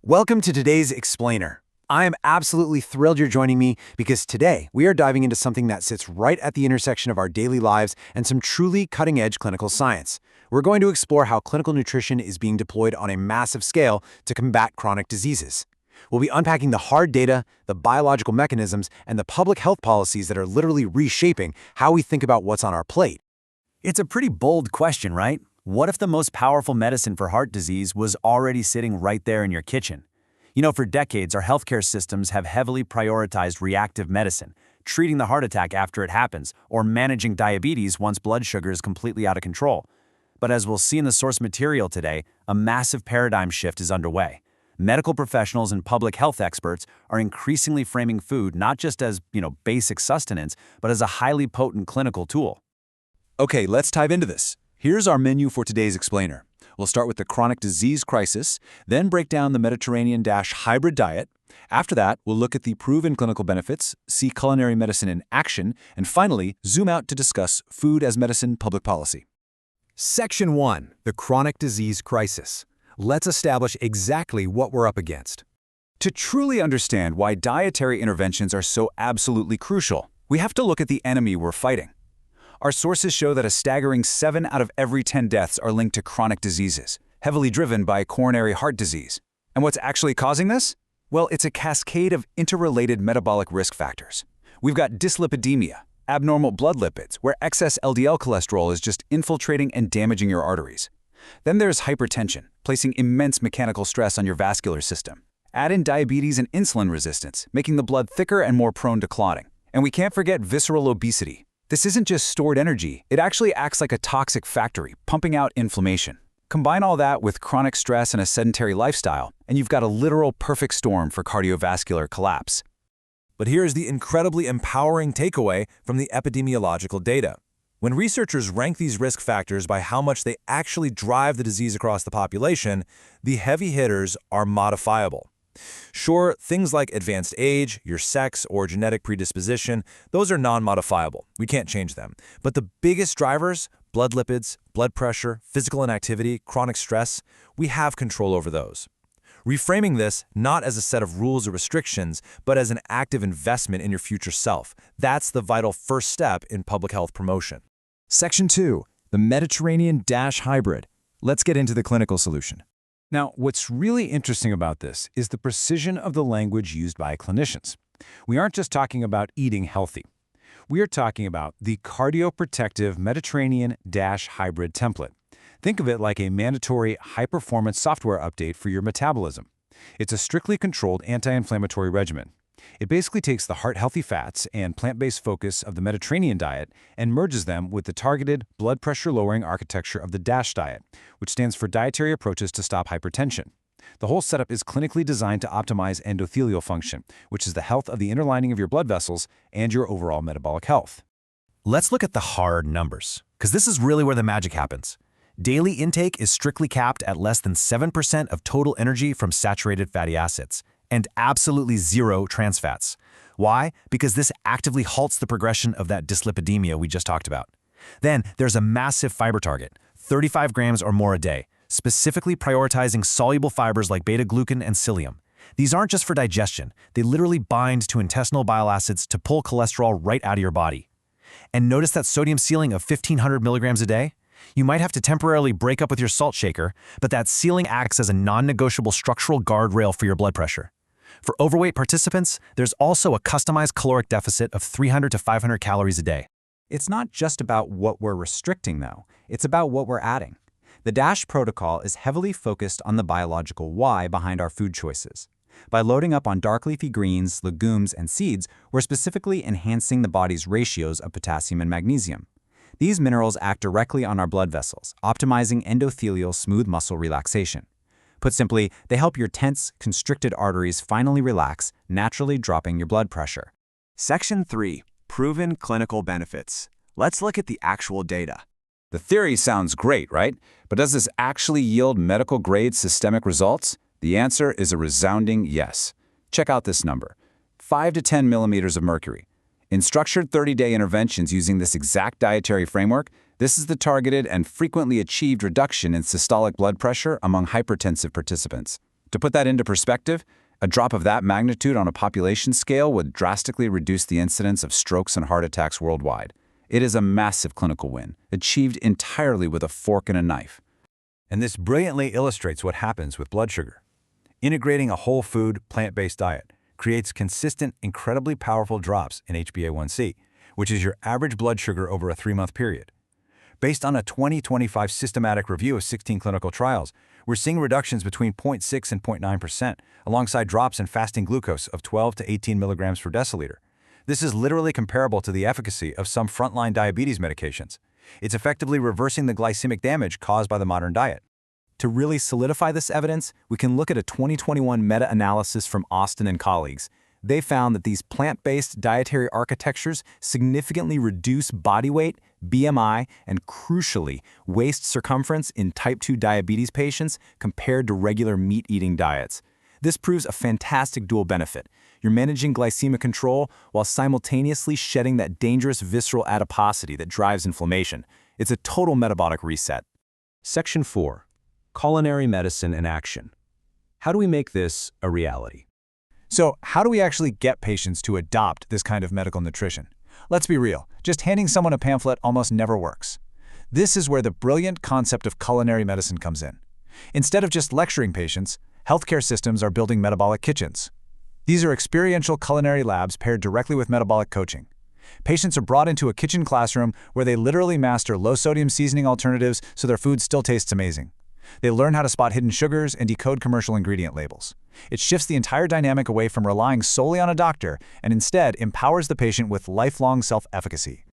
Welcome to today's Explainer. I am absolutely thrilled you're joining me because today we are diving into something that sits right at the intersection of our daily lives and some truly cutting-edge clinical science. We're going to explore how clinical nutrition is being deployed on a massive scale to combat chronic diseases. We'll be unpacking the hard data, the biological mechanisms, and the public health policies that are literally reshaping how we think about what's on our plate. It's a pretty bold question, right? What if the most powerful medicine for heart disease was already sitting right there in your kitchen? You know, for decades, our healthcare systems have heavily prioritized reactive medicine, treating the heart attack after it happens, or managing diabetes once blood sugar is completely out of control. But as we'll see in the source material today, a massive paradigm shift is underway. Medical professionals and public health experts are increasingly framing food not just as, basic sustenance, but as a highly potent clinical tool. Okay, let's dive into this. Here's our menu for today's Explainer. We'll start with the chronic disease crisis, then break down the Mediterranean-hybrid diet. After that, we'll look at the proven clinical benefits, see culinary medicine in action, and finally, zoom out to discuss food as medicine public policy. Section 1, the chronic disease crisis. Let's establish exactly what we're up against. To truly understand why dietary interventions are so absolutely crucial, we have to look at the enemy we're fighting. Our sources show that a staggering 7 out of every 10 deaths are linked to chronic diseases, heavily driven by coronary heart disease. And what's actually causing this? Well, it's a cascade of interrelated metabolic risk factors. We've got dyslipidemia, abnormal blood lipids, where excess LDL cholesterol is just infiltrating and damaging your arteries. Then there's hypertension, placing immense mechanical stress on your vascular system. Add in diabetes and insulin resistance, making the blood thicker and more prone to clotting. And we can't forget visceral obesity. This isn't just stored energy, it actually acts like a toxic factory, pumping out inflammation. Combine all that with chronic stress and a sedentary lifestyle, and you've got a literal perfect storm for cardiovascular collapse. But here's the incredibly empowering takeaway from the epidemiological data. When researchers rank these risk factors by how much they actually drive the disease across the population, the heavy hitters are modifiable. Sure, things like advanced age, your sex, or genetic predisposition, those are non-modifiable. We can't change them. But the biggest drivers, blood lipids, blood pressure, physical inactivity, chronic stress, we have control over those. Reframing this not as a set of rules or restrictions, but as an active investment in your future self. That's the vital first step in public health promotion. Section 2, the Mediterranean-hybrid. Let's get into the clinical solution. Now, what's really interesting about this is the precision of the language used by clinicians. We aren't just talking about eating healthy. We are talking about the cardioprotective Mediterranean-hybrid template. Think of it like a mandatory high-performance software update for your metabolism. It's a strictly controlled anti-inflammatory regimen. It basically takes the heart-healthy fats and plant-based focus of the Mediterranean diet and merges them with the targeted blood pressure-lowering architecture of the DASH diet, which stands for Dietary Approaches to Stop Hypertension. The whole setup is clinically designed to optimize endothelial function, which is the health of the inner lining of your blood vessels and your overall metabolic health. Let's look at the hard numbers, because this is really where the magic happens. Daily intake is strictly capped at less than 7% of total energy from saturated fatty acids, and absolutely zero trans fats. Why? Because this actively halts the progression of that dyslipidemia we just talked about. Then there's a massive fiber target, 35 grams or more a day, specifically prioritizing soluble fibers like beta-glucan and psyllium. These aren't just for digestion, they literally bind to intestinal bile acids to pull cholesterol right out of your body. And notice that sodium ceiling of 1,500 milligrams a day? You might have to temporarily break up with your salt shaker, but that ceiling acts as a non-negotiable structural guardrail for your blood pressure. For overweight participants, there's also a customized caloric deficit of 300 to 500 calories a day. It's not just about what we're restricting, though. It's about what we're adding. The DASH protocol is heavily focused on the biological why behind our food choices. By loading up on dark leafy greens, legumes, and seeds, we're specifically enhancing the body's ratios of potassium and magnesium. These minerals act directly on our blood vessels, optimizing endothelial smooth muscle relaxation. Put simply, they help your tense, constricted arteries finally relax, naturally dropping your blood pressure. Section 3. Proven clinical benefits. Let's look at the actual data. The theory sounds great, right? But does this actually yield medical-grade systemic results? The answer is a resounding yes. Check out this number, 5 to 10 millimeters of mercury. In structured 30-day interventions using this exact dietary framework, this is the targeted and frequently achieved reduction in systolic blood pressure among hypertensive participants. To put that into perspective, a drop of that magnitude on a population scale would drastically reduce the incidence of strokes and heart attacks worldwide. It is a massive clinical win, achieved entirely with a fork and a knife. And this brilliantly illustrates what happens with blood sugar. Integrating a whole food, plant-based diet creates consistent, incredibly powerful drops in HbA1c, which is your average blood sugar over a 3-month period. Based on a 2025 systematic review of 16 clinical trials, we're seeing reductions between 0.6 and 0.9%, alongside drops in fasting glucose of 12 to 18 milligrams per deciliter. This is literally comparable to the efficacy of some frontline diabetes medications. It's effectively reversing the glycemic damage caused by the modern diet. To really solidify this evidence, we can look at a 2021 meta-analysis from Austin and colleagues. They found that these plant-based dietary architectures significantly reduce body weight, BMI, and crucially, waist circumference in type 2 diabetes patients compared to regular meat-eating diets. This proves a fantastic dual benefit. You're managing glycemic control while simultaneously shedding that dangerous visceral adiposity that drives inflammation. It's a total metabolic reset. Section 4. Culinary medicine in action. How do we make this a reality? So, how do we actually get patients to adopt this kind of medical nutrition? Let's be real, just handing someone a pamphlet almost never works. This is where the brilliant concept of culinary medicine comes in. Instead of just lecturing patients, healthcare systems are building metabolic kitchens. These are experiential culinary labs paired directly with metabolic coaching. Patients are brought into a kitchen classroom where they literally master low-sodium seasoning alternatives so their food still tastes amazing. They learn how to spot hidden sugars and decode commercial ingredient labels. It shifts the entire dynamic away from relying solely on a doctor and instead empowers the patient with lifelong self-efficacy.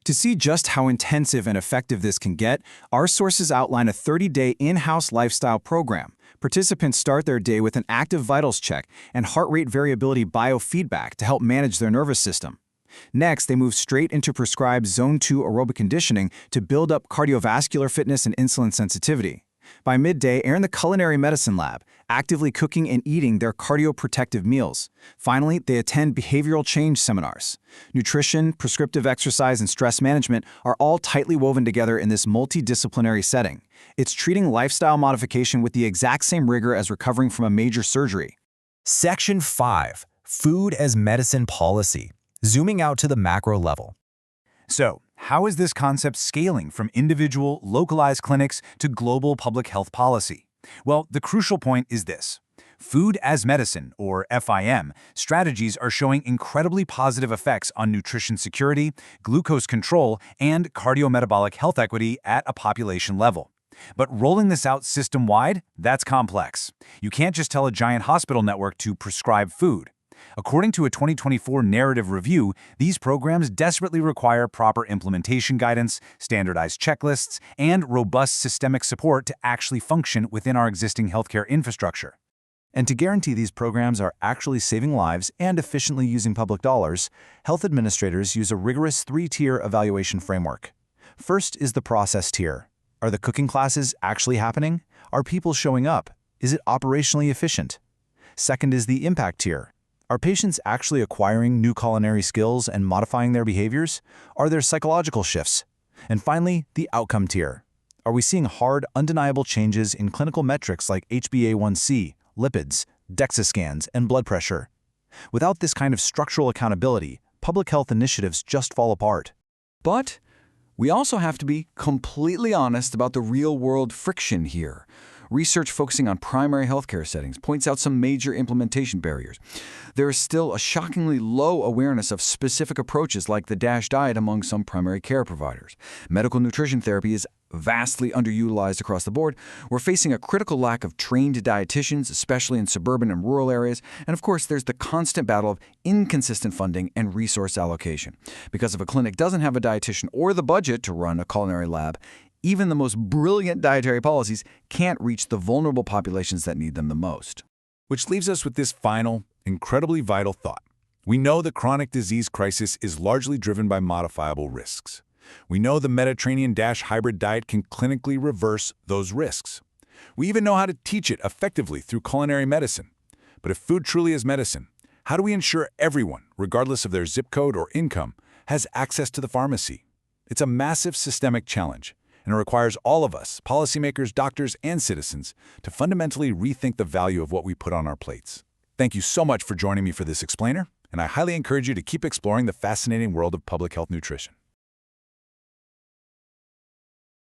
To see just how intensive and effective this can get, our sources outline a 30-day in-house lifestyle program. Participants start their day with an active vitals check and heart rate variability biofeedback to help manage their nervous system. Next, they move straight into prescribed Zone 2 aerobic conditioning to build up cardiovascular fitness and insulin sensitivity. By midday, they're in the culinary medicine lab, actively cooking and eating their cardioprotective meals. Finally, they attend behavioral change seminars. Nutrition, prescriptive exercise, and stress management are all tightly woven together in this multidisciplinary setting. It's treating lifestyle modification with the exact same rigor as recovering from a major surgery. Section 5. Food as Medicine Policy. Zooming out to the macro level. So, how is this concept scaling from individual, localized clinics to global public health policy? Well, the crucial point is this. Food as medicine, or FIM, strategies are showing incredibly positive effects on nutrition security, glucose control, and cardiometabolic health equity at a population level. But rolling this out system-wide, that's complex. You can't just tell a giant hospital network to prescribe food. According to a 2024 narrative review, these programs desperately require proper implementation guidance, standardized checklists, and robust systemic support to actually function within our existing healthcare infrastructure. And to guarantee these programs are actually saving lives and efficiently using public dollars, health administrators use a rigorous 3-tier evaluation framework. First is the process tier. Are the cooking classes actually happening? Are people showing up? Is it operationally efficient? Second is the impact tier. Are patients actually acquiring new culinary skills and modifying their behaviors? Are there psychological shifts? And finally, the outcome tier. Are we seeing hard, undeniable changes in clinical metrics like HbA1c, lipids, DEXA scans, and blood pressure? Without this kind of structural accountability, public health initiatives just fall apart. But we also have to be completely honest about the real-world friction here. Research focusing on primary healthcare settings points out some major implementation barriers. There is still a shockingly low awareness of specific approaches like the DASH diet among some primary care providers. Medical nutrition therapy is vastly underutilized across the board. We're facing a critical lack of trained dietitians, especially in suburban and rural areas. And of course, there's the constant battle of inconsistent funding and resource allocation. Because if a clinic doesn't have a dietitian or the budget to run a culinary lab, even the most brilliant dietary policies can't reach the vulnerable populations that need them the most. Which leaves us with this final, incredibly vital thought. We know the chronic disease crisis is largely driven by modifiable risks. We know the Mediterranean DASH hybrid diet can clinically reverse those risks. We even know how to teach it effectively through culinary medicine. But if food truly is medicine, how do we ensure everyone, regardless of their zip code or income, has access to the pharmacy? It's a massive systemic challenge. and it requires all of us, policymakers, doctors, and citizens, to fundamentally rethink the value of what we put on our plates. Thank you so much for joining me for this explainer, and I highly encourage you to keep exploring the fascinating world of public health nutrition.